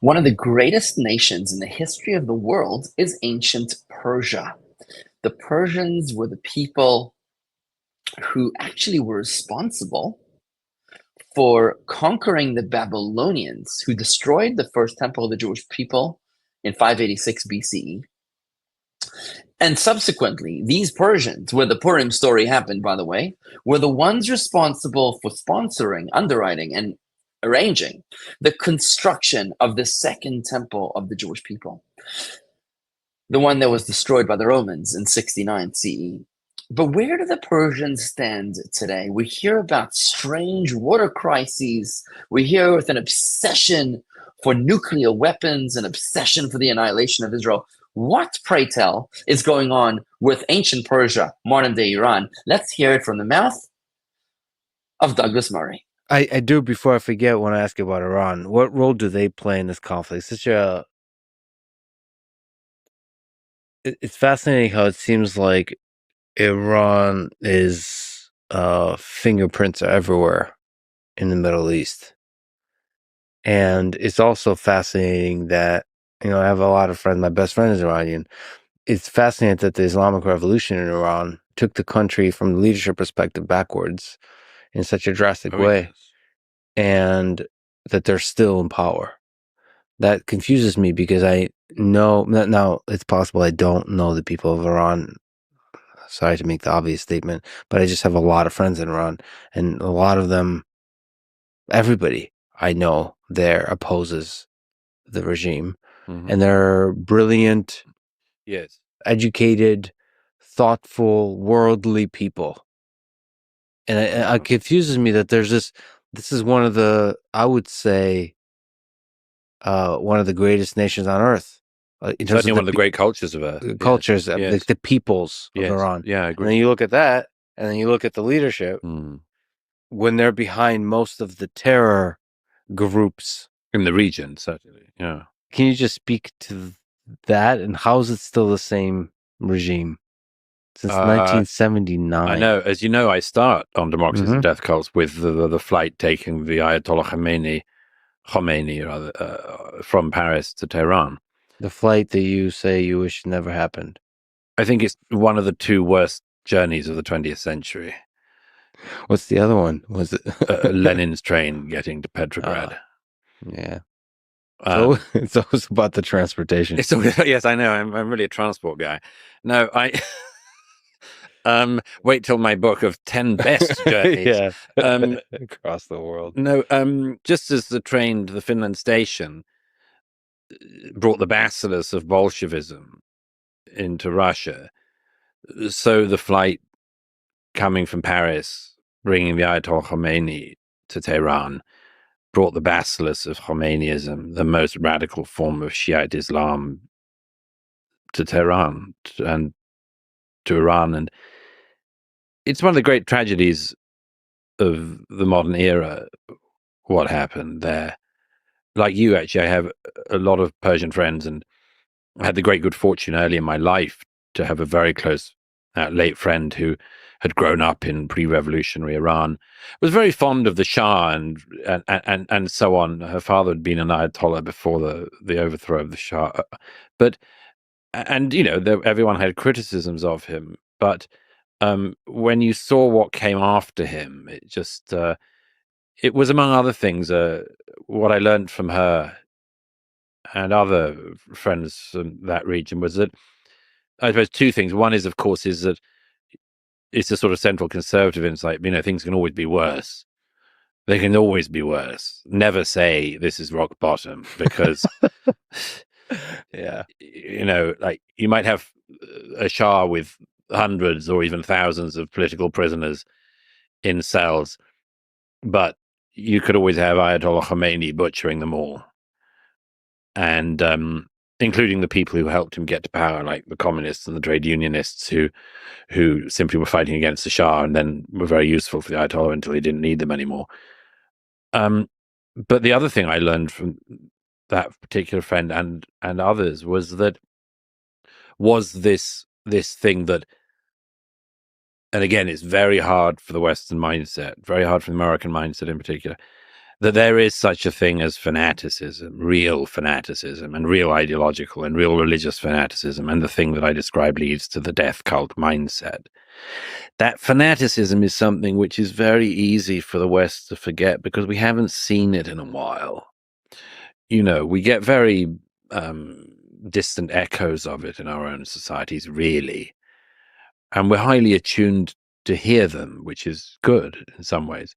One of the greatest nations in the history of the world is ancient Persia. The Persians were the people who actually were responsible for conquering the Babylonians, who destroyed the first temple of the Jewish people in 586 BCE. And subsequently, these Persians, where the Purim story happened, by the way, were the ones responsible for sponsoring, underwriting, and arranging the construction of the second temple of the Jewish people, the one that was destroyed by the Romans in 69 CE. But where do the Persians stand today? We hear about strange water crises. We hear with an obsession for nuclear weapons, an obsession for the annihilation of Israel. What, pray tell, is going on with ancient Persia, modern day Iran? Let's hear it from the mouth of Douglas Murray. I do, before I forget, want to ask you about Iran. What role do they play in this conflict? It's fascinating how it seems like Iran is fingerprints are everywhere in the Middle East. And it's also fascinating that, I have a lot of friends, my best friend is Iranian. It's fascinating that the Islamic Revolution in Iran took the country from the leadership perspective backwards in such a drastic way, yes. and that they're still in power. That confuses me because I know, now it's possible I don't know the people of Iran. Sorry to make the obvious statement, but I just have a lot of friends in Iran, and a lot of them, everybody I know there opposes the regime, and they're brilliant, Yes. educated, thoughtful, worldly people. And it confuses me that this is one of the, I would say, one of the greatest nations on earth. In terms Certainly of one of the great cultures of Earth. cultures, Yes. the peoples of Yes. Iran. Yeah, I And agree. then you look at that, and then you look at the leadership, when they're behind most of the terror groups In the region, certainly. Yeah. Can you just speak to that, and how is it still the same regime since 1979? I know. As you know, I start on Democracies and Death Cults with the flight taking the Ayatollah Khomeini rather, from Paris to Tehran. The flight that you say you wish never happened. I think it's one of the two worst journeys of the 20th century. What's the other one? Was it Lenin's train getting to Petrograd? Yeah. So it's always about the transportation. Yes, I know. I'm really a transport guy. No, I wait till my book of 10 best journeys across the world. No, just as the train to the Finland station brought the bacillus of Bolshevism into Russia, so the flight coming from Paris, bringing the Ayatollah Khomeini to Tehran, brought the bacillus of Khomeinism, the most radical form of Shiite Islam, to Tehran and to Iran. And it's one of the great tragedies of the modern era, what happened there. Like you, actually, I have a lot of Persian friends, and I had the great good fortune early in my life to have a very close late friend who had grown up in pre-revolutionary Iran, was very fond of the Shah and so on. Her father had been an Ayatollah before the overthrow of the Shah, but everyone had criticisms of him. But when you saw what came after him, it just it was, among other things, what I learned from her and other friends from that region was that, I suppose, two things. One is, of course, is that it's a sort of central conservative insight. Things can always be worse. They can always be worse. Never say this is rock bottom, because, like, you might have a Shah with hundreds or even thousands of political prisoners in cells, but you could always have Ayatollah Khomeini butchering them all. And including the people who helped him get to power, like the communists and the trade unionists who simply were fighting against the Shah and then were very useful for the Ayatollah until he didn't need them anymore. But the other thing I learned from that particular friend and others was this thing that, and again, it's very hard for the Western mindset, very hard for the American mindset in particular, that there is such a thing as fanaticism, real fanaticism, and real ideological and real religious fanaticism, and the thing that I describe leads to the death cult mindset. That fanaticism is something which is very easy for the West to forget because we haven't seen it in a while. We get very distant echoes of it in our own societies, really. And we're highly attuned to hear them, which is good in some ways.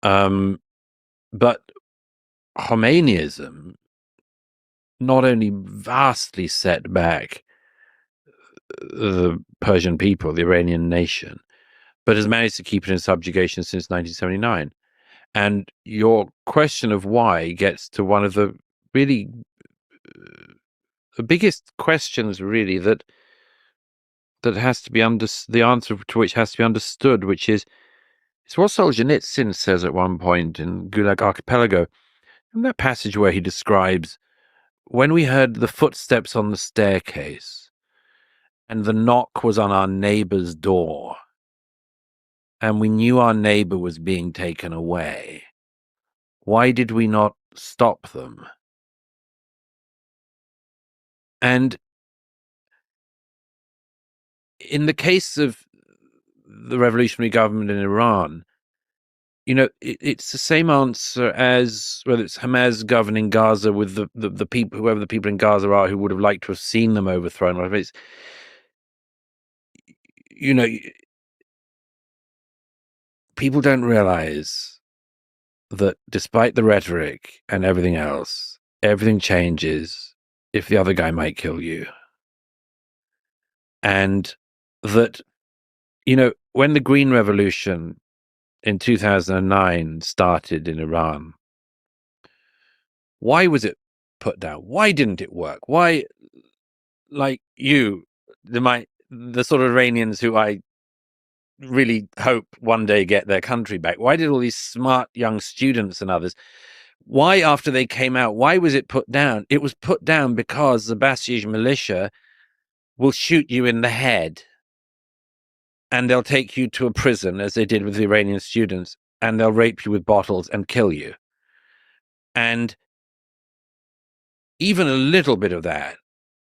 But Khomeiniism not only vastly set back the Persian people, the Iranian nation, but has managed to keep it in subjugation since 1979. And your question of why gets to one of the really the biggest questions, really, that has to be the answer to which has to be understood, which is it's what Solzhenitsyn says at one point in Gulag Archipelago, in that passage where he describes when we heard the footsteps on the staircase and the knock was on our neighbor's door and we knew our neighbor was being taken away, why did we not stop them? And in the case of the revolutionary government in Iran, it's the same answer as whether it's Hamas governing Gaza with the people, whoever the people in Gaza are, who would have liked to have seen them overthrown. Whatever. It's, people don't realize that despite the rhetoric and everything else, everything changes if the other guy might kill you. And that, when the Green Revolution in 2009 started in Iran, why was it put down? Why didn't it work? Why, like the sort of Iranians who I really hope one day get their country back, why did all these smart young students and others, why after they came out, why was it put down? It was put down because the Basij militia will shoot you in the head and they'll take you to a prison, as they did with the Iranian students, and they'll rape you with bottles and kill you. And even a little bit of that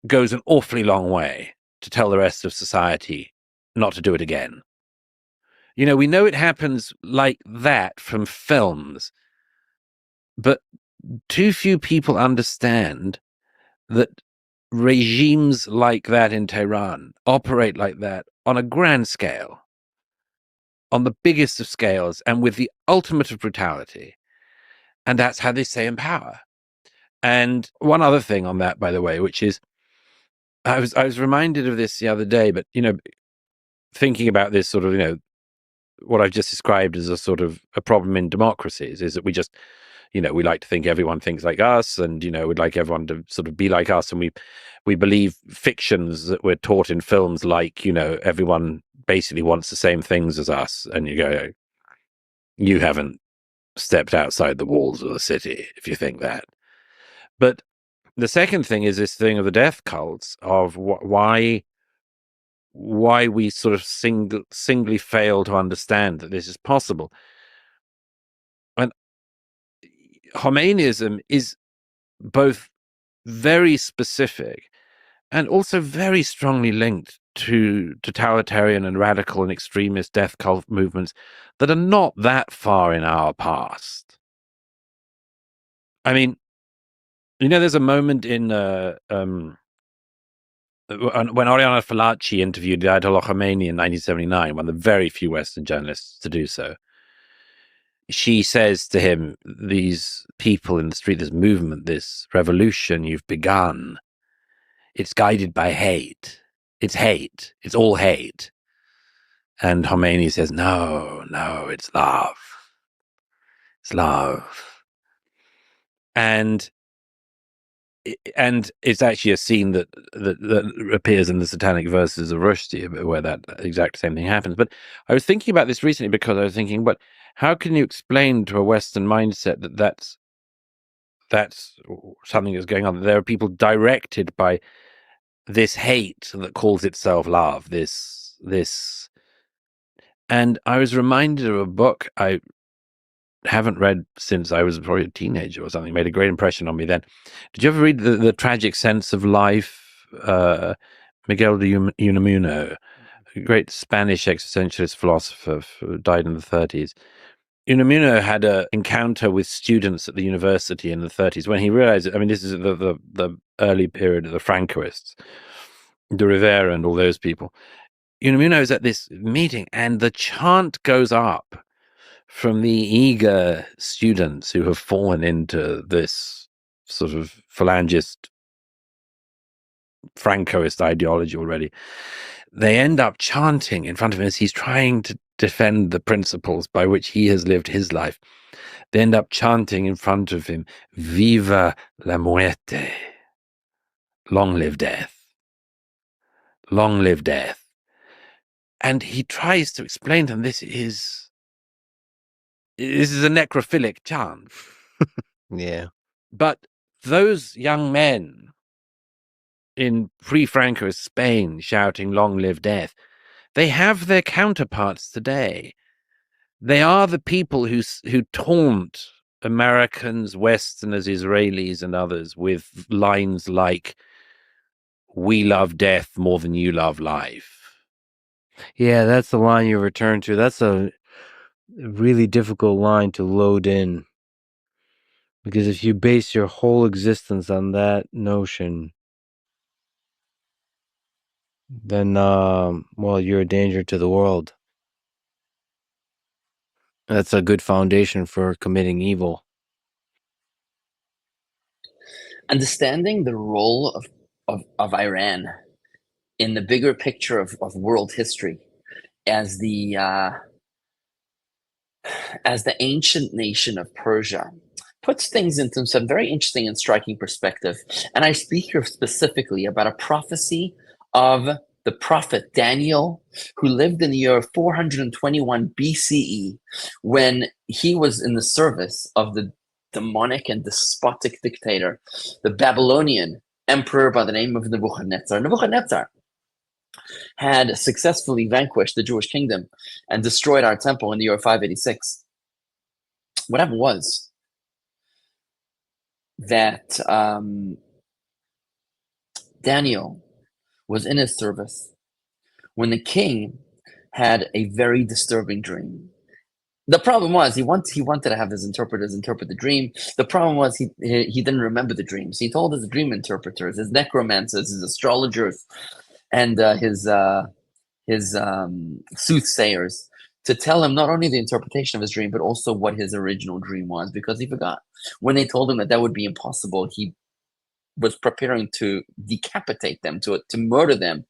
goes an awfully long way to tell the rest of society not to do it again. We know it happens like that from films, but too few people understand that regimes like that in Tehran operate like that on a grand scale, on the biggest of scales, and with the ultimate of brutality. And that's how they stay in power. And one other thing on that, by the way, which is, I was reminded of this the other day, but, thinking about this sort of, what I've just described as a sort of a problem in democracies is that we just, we like to think everyone thinks like us, and, we'd like everyone to sort of be like us. And we believe fictions that we're taught in films, like, everyone basically wants the same things as us. And you go, you haven't stepped outside the walls of the city if you think that. But the second thing is this thing of the death cults, of why we sort of singly fail to understand that this is possible. And Khomeiniism is both very specific and also very strongly linked to totalitarian and radical and extremist death cult movements that are not that far in our past. I mean, there's a moment in when Oriana Fallaci interviewed the Ayatollah Khomeini in 1979, one of the very few Western journalists to do so. She says to him, these people in the street, this movement, this revolution you've begun, it's guided by hate. It's hate. It's all hate. And Khomeini says, no, it's love. It's love. And it's actually a scene that appears in the Satanic Verses of Rushdie, where that exact same thing happens. But I was thinking about this recently because I was thinking, but how can you explain to a Western mindset that that's something that's going on? There are people directed by this hate that calls itself love. This, and I was reminded of a book I haven't read since I was probably a teenager or something. Made a great impression on me then. Did you ever read the Tragic Sense of Life? Miguel de Unamuno, a great Spanish existentialist philosopher who died in the 30s. Unamuno had an encounter with students at the university in the 30s when he realized, I mean, this is the early period of the Francoists, de Rivera and all those people. Unamuno is at this meeting and the chant goes up from the eager students who have fallen into this sort of phalangist Francoist ideology already. They end up chanting in front of him as he's trying to defend the principles by which he has lived his life. They end up chanting in front of him, "Viva la muerte." Long live death. Long live death. And he tries to explain to them this is a necrophilic chant. Yeah. But those young men in pre-Francoist Spain shouting "Long live death," they have their counterparts today. They are the people who taunt Americans, Westerners, Israelis, and others with lines like, "We love death more than you love life." Yeah, that's the line you return to. That's a really difficult line to load in. Because if you base your whole existence on that notion, then, well, you're a danger to the world. That's a good foundation for committing evil. Understanding the role of Iran in the bigger picture of world history as the ancient nation of Persia puts things into some very interesting and striking perspective. And I speak here specifically about a prophecy of the prophet Daniel, who lived in the year 421 BCE, when he was in the service of the demonic and despotic dictator, the Babylonian emperor by the name of Nebuchadnezzar. Nebuchadnezzar had successfully vanquished the Jewish kingdom and destroyed our temple in the year 586. What happened was that Daniel was in his service when the king had a very disturbing dream. The problem was he wanted to have his interpreters interpret the dream. The problem was he didn't remember the dream. So he told his dream interpreters, his necromancers, his astrologers, and his soothsayers to tell him not only the interpretation of his dream, but also what his original dream was, because he forgot. When they told him that would be impossible, he was preparing to decapitate them, to murder them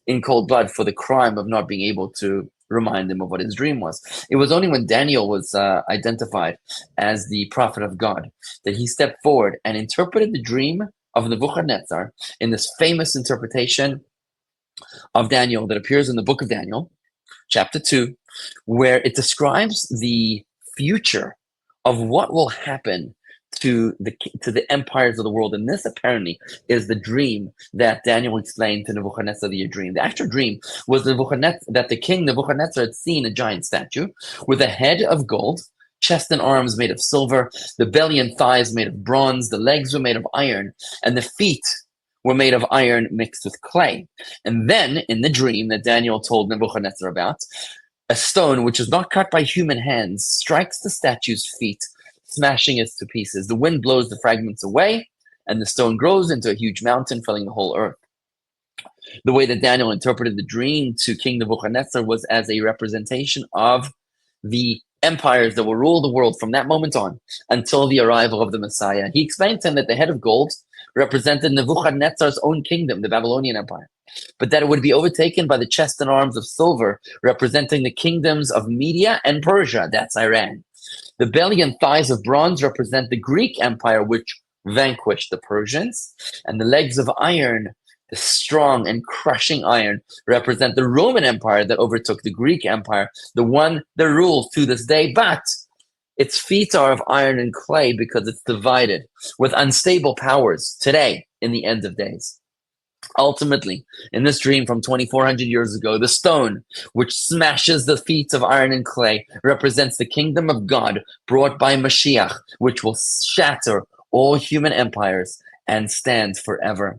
in cold blood for the crime of not being able to remind them of what his dream was. It was only when Daniel was identified as the prophet of God that he stepped forward and interpreted the dream of Nebuchadnezzar in this famous interpretation of Daniel that appears in the book of Daniel, chapter 2, where it describes the future of what will happen to the empires of the world. And this apparently is the dream that Daniel explained to Nebuchadnezzar the dream. The actual dream was that the king Nebuchadnezzar had seen a giant statue with a head of gold, chest and arms made of silver, the belly and thighs made of bronze, the legs were made of iron, and the feet were made of iron mixed with clay. And then in the dream that Daniel told Nebuchadnezzar about, a stone which is not cut by human hands strikes the statue's feet, smashing it to pieces. The wind blows the fragments away, and the stone grows into a huge mountain, filling the whole earth. The way that Daniel interpreted the dream to King Nebuchadnezzar was as a representation of the empires that will rule the world from that moment on until the arrival of the Messiah. He explained to him that the head of gold represented Nebuchadnezzar's own kingdom, the Babylonian Empire, but that it would be overtaken by the chest and arms of silver, representing the kingdoms of Media and Persia, that's Iran. The belly and thighs of bronze represent the Greek Empire, which vanquished the Persians, and the legs of iron, the strong and crushing iron, represent the Roman Empire that overtook the Greek Empire, the one that rules to this day, but its feet are of iron and clay because it's divided with unstable powers today in the end of days. Ultimately, in this dream from 2,400 years ago, the stone, which smashes the feet of iron and clay, represents the kingdom of God brought by Mashiach, which will shatter all human empires and stand forever.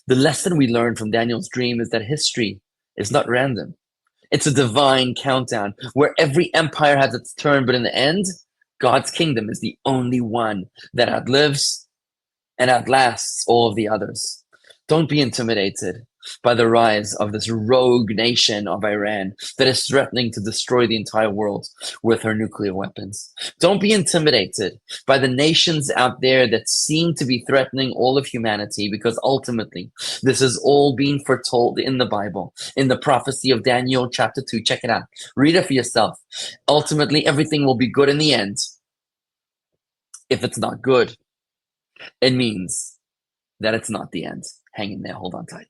The lesson we learn from Daniel's dream is that history is not random. It's a divine countdown where every empire has its turn, but in the end, God's kingdom is the only one that outlives and outlasts all of the others. Don't be intimidated by the rise of this rogue nation of Iran that is threatening to destroy the entire world with her nuclear weapons. Don't be intimidated by the nations out there that seem to be threatening all of humanity, because ultimately this is all being foretold in the Bible, in the prophecy of Daniel chapter 2. Check it out. Read it for yourself. Ultimately, everything will be good in the end. If it's not good, it means that it's not the end. Hang in there. Hold on tight.